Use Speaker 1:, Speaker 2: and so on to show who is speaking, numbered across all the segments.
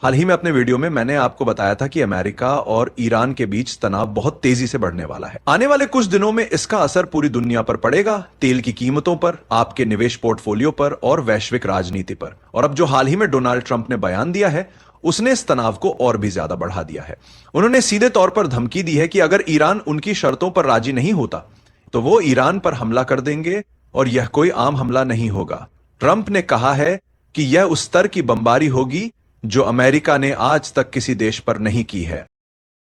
Speaker 1: हाल ही में अपने वीडियो में मैंने आपको बताया था कि अमेरिका और ईरान के बीच तनाव बहुत तेजी से बढ़ने वाला है। आने वाले कुछ दिनों में इसका असर पूरी दुनिया पर पड़ेगा, तेल की कीमतों पर, आपके निवेश पोर्टफोलियो पर और वैश्विक राजनीति पर। और अब जो हाल ही में डोनाल्ड ट्रंप ने बयान दिया है, उसने इस तनाव को और भी ज्यादा बढ़ा दिया है। उन्होंने सीधे तौर पर धमकी दी है कि अगर ईरान उनकी शर्तों पर राजी नहीं होता तो वो ईरान पर हमला कर देंगे, और यह कोई आम हमला नहीं होगा। ट्रंप ने कहा है कि यह उस स्तर की बमबारी होगी जो अमेरिका ने आज तक किसी देश पर नहीं की है।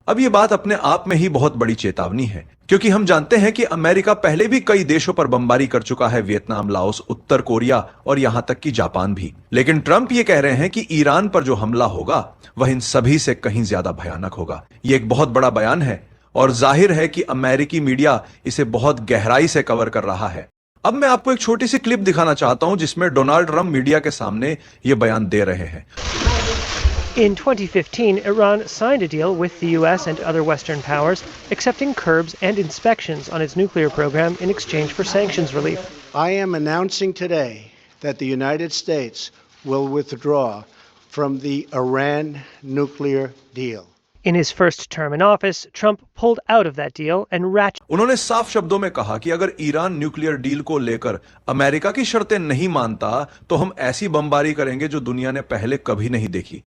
Speaker 1: अब यह बात अपने आप में ही बहुत बड़ी चेतावनी है, क्योंकि हम जानते हैं कि अमेरिका पहले भी कई देशों पर बमबारी कर चुका है, वियतनाम, लाओस, उत्तर कोरिया और यहां तक कि जापान भी। लेकिन ट्रंप ये कह रहे हैं कि ईरान पर जो हमला होगा वह इन सभी से कहीं ज्यादा भयानक होगा। यह एक बहुत बड़ा बयान है और जाहिर है कि अमेरिकी मीडिया इसे बहुत गहराई से कवर कर रहा है। अब मैं आपको एक छोटी सी क्लिप दिखाना चाहता हूं जिसमें डोनाल्ड ट्रंप मीडिया के सामने यह बयान दे रहे हैं।
Speaker 2: In 2015, Iran signed a deal with the US and other Western powers, accepting curbs and inspections on its nuclear program in exchange for sanctions relief.
Speaker 3: I am announcing today that the United States will withdraw from the Iran nuclear deal.
Speaker 2: In his first term in office, Trump pulled out of that deal and ratcheted.
Speaker 1: उन्होंने साफ शब्दों में कहा कि अगर Iran nuclear deal को लेकर America की शर्तें नहीं मानता तो हम ऐसी बमबारी करेंगे जो दुनिया ने पहले कभी नहीं देखी।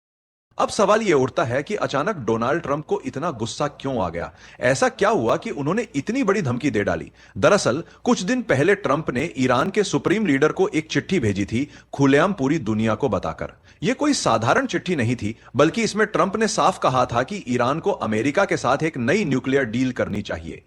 Speaker 1: अब सवाल यह उठता है कि अचानक डोनाल्ड ट्रंप को इतना गुस्सा क्यों आ गया? ऐसा क्या हुआ कि उन्होंने इतनी बड़ी धमकी दे डाली? दरअसल कुछ दिन पहले ट्रंप ने ईरान के सुप्रीम लीडर को एक चिट्ठी भेजी थी, खुलेआम पूरी दुनिया को बताकर। यह कोई साधारण चिट्ठी नहीं थी, बल्कि इसमें ट्रंप ने साफ कहा था कि ईरान को अमेरिका के साथ एक नई न्यूक्लियर डील करनी चाहिए।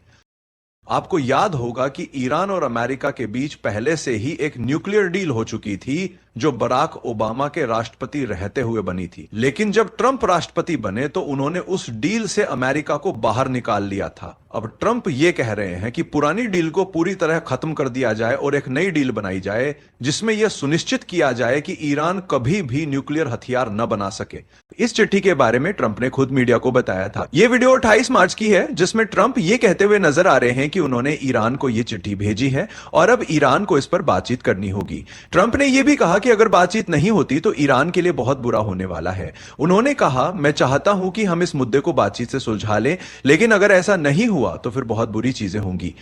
Speaker 1: आपको याद होगा कि ईरान और अमेरिका के बीच पहले से ही एक न्यूक्लियर डील हो चुकी थी जो बराक ओबामा के राष्ट्रपति रहते हुए बनी थी। लेकिन जब ट्रंप राष्ट्रपति बने तो उन्होंने उस डील से अमेरिका को बाहर निकाल लिया था। अब ट्रंप ये कह रहे हैं कि पुरानी डील को पूरी तरह खत्म कर दिया जाए और एक नई डील बनाई जाए जिसमें यह सुनिश्चित किया जाए कि ईरान कभी भी न्यूक्लियर हथियार न बना सके। इस चिट्ठी के बारे में ट्रंप ने खुद मीडिया को बताया था। यह वीडियो 28 मार्च की है जिसमें ट्रंप ये कहते हुए नजर आ रहे हैं कि उन्होंने ईरान को यह चिट्ठी भेजी है और अब ईरान को इस पर बातचीत करनी होगी। ट्रंप ने यह भी कहा कि अगर बातचीत नहीं होती तो ईरान के लिए बहुत बुरा होने वाला है। उन्होंने कहा, मैं चाहता हूं कि हम इस मुद्दे को बातचीत से सुलझा लें, लेकिन अगर ऐसा नहीं हुआ तो फिर बहुत बुरी चीजें होंगी।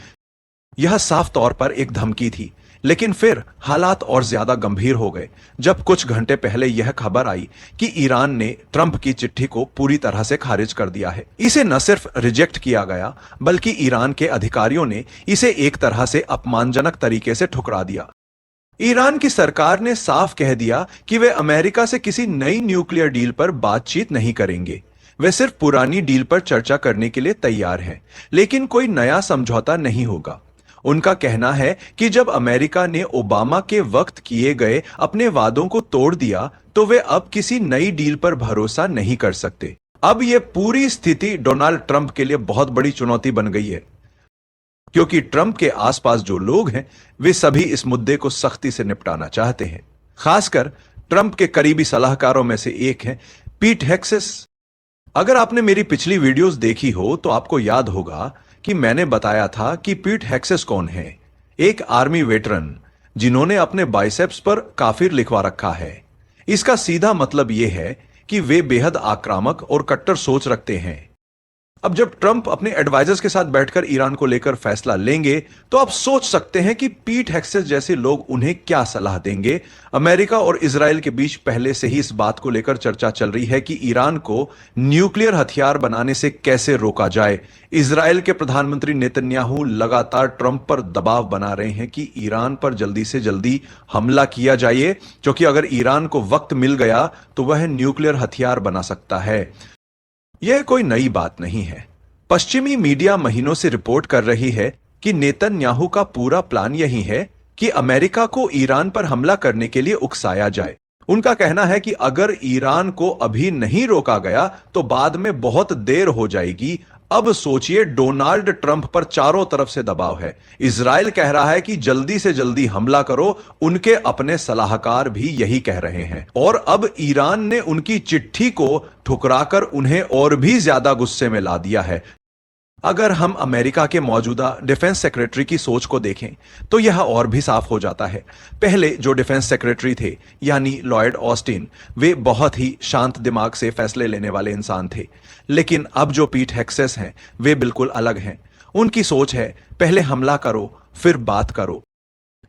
Speaker 1: यह साफ तौर पर एक धमकी थी, लेकिन फिर हालात और ज्यादा गंभीर हो गए जब कुछ घंटे पहले यह खबर आई कि ईरान ने ट्रंप की चिट्ठी को पूरी तरह से खारिज कर दिया है। इसे न सिर्फ रिजेक्ट किया गया, बल्कि ईरान के अधिकारियों ने इसे एक तरह से अपमानजनक तरीके से ठुकरा दिया। ईरान की सरकार ने साफ कह दिया कि वे अमेरिका से किसी नई न्यूक्लियर डील पर बातचीत नहीं करेंगे। वे सिर्फ पुरानी डील पर चर्चा करने के लिए तैयार हैं, लेकिन कोई नया समझौता नहीं होगा। उनका कहना है कि जब अमेरिका ने ओबामा के वक्त किए गए अपने वादों को तोड़ दिया तो वे अब किसी नई डील पर भरोसा नहीं कर सकते। अब यह पूरी स्थिति डोनाल्ड ट्रंप के लिए बहुत बड़ी चुनौती बन गई है, क्योंकि ट्रंप के आसपास जो लोग हैं वे सभी इस मुद्दे को सख्ती से निपटाना चाहते हैं। खासकर ट्रंप के करीबी सलाहकारों में से एक हैं पीट हेक्सेस। अगर आपने मेरी पिछली वीडियोस देखी हो तो आपको याद होगा कि मैंने बताया था कि पीट हेक्सेस कौन है। एक आर्मी वेटरन जिन्होंने अपने बाइसेप्स पर काफिर लिखवा रखा है। इसका सीधा मतलब यह है कि वे बेहद आक्रामक और कट्टर सोच रखते हैं। अब जब ट्रंप अपने एडवाइजर्स के साथ बैठकर ईरान को लेकर फैसला लेंगे तो आप सोच सकते हैं कि पीट हेक्सेस जैसे लोग उन्हें क्या सलाह देंगे। अमेरिका और इजराइल के बीच पहले से ही इस बात को लेकर चर्चा चल रही है कि ईरान को न्यूक्लियर हथियार बनाने से कैसे रोका जाए। इजराइल के प्रधानमंत्री नेतन्याहू लगातार ट्रंप पर दबाव बना रहे हैं कि ईरान पर जल्दी से जल्दी हमला किया जाए, क्योंकि अगर ईरान को वक्त मिल गया तो वह न्यूक्लियर हथियार बना सकता है। यह कोई नई बात नहीं है। पश्चिमी मीडिया महीनों से रिपोर्ट कर रही है कि नेतन्याहू का पूरा प्लान यही है कि अमेरिका को ईरान पर हमला करने के लिए उकसाया जाए। उनका कहना है कि अगर ईरान को अभी नहीं रोका गया तो बाद में बहुत देर हो जाएगी। अब सोचिए, डोनाल्ड ट्रंप पर चारों तरफ से दबाव है। इजराइल कह रहा है कि जल्दी से जल्दी हमला करो, उनके अपने सलाहकार भी यही कह रहे हैं। और अब ईरान ने उनकी चिट्ठी को ठुकराकर उन्हें और भी ज्यादा गुस्से में ला दिया है। अगर हम अमेरिका के मौजूदा डिफेंस सेक्रेटरी की सोच को देखें तो यह और भी साफ हो जाता है। पहले जो डिफेंस सेक्रेटरी थे यानी लॉयड ऑस्टिन, वे बहुत ही शांत दिमाग से फैसले लेने वाले इंसान थे। लेकिन अब जो पीट हेक्सेस हैं वे बिल्कुल अलग हैं। उनकी सोच है पहले हमला करो फिर बात करो।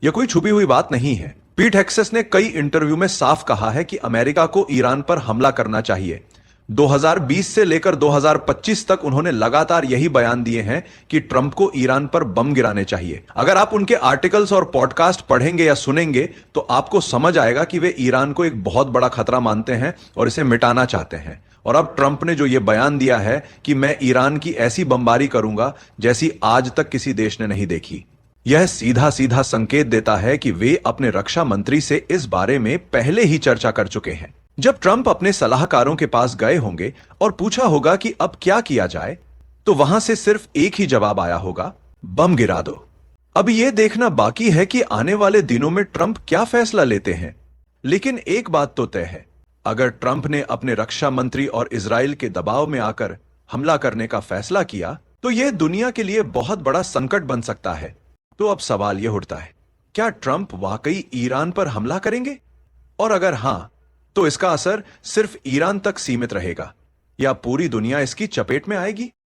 Speaker 1: यह कोई छुपी हुई बात नहीं है। पीट हेक्सेस ने कई इंटरव्यू में साफ कहा है कि अमेरिका को ईरान पर हमला करना चाहिए। 2020 से लेकर 2025 तक उन्होंने लगातार यही बयान दिए हैं कि ट्रंप को ईरान पर बम गिराने चाहिए। अगर आप उनके आर्टिकल्स और पॉडकास्ट पढ़ेंगे या सुनेंगे तो आपको समझ आएगा कि वे ईरान को एक बहुत बड़ा खतरा मानते हैं और इसे मिटाना चाहते हैं। और अब ट्रंप ने जो यह बयान दिया है कि मैं ईरान की ऐसी बमबारी करूंगा जैसी आज तक किसी देश ने नहीं देखी, यह सीधा सीधा संकेत देता है कि वे अपने रक्षा मंत्री से इस बारे में पहले ही चर्चा कर चुके हैं। जब ट्रंप अपने सलाहकारों के पास गए होंगे और पूछा होगा कि अब क्या किया जाए, तो वहां से सिर्फ एक ही जवाब आया होगा, बम गिरा दो। अब यह देखना बाकी है कि आने वाले दिनों में ट्रंप क्या फैसला लेते हैं। लेकिन एक बात तो तय है, अगर ट्रंप ने अपने रक्षा मंत्री और इजराइल के दबाव में आकर हमला करने का फैसला किया तो यह दुनिया के लिए बहुत बड़ा संकट बन सकता है। तो अब सवाल यह उठता है, क्या ट्रंप वाकई ईरान पर हमला करेंगे? और अगर हां, तो इसका असर सिर्फ ईरान तक सीमित रहेगा या पूरी दुनिया इसकी चपेट में आएगी?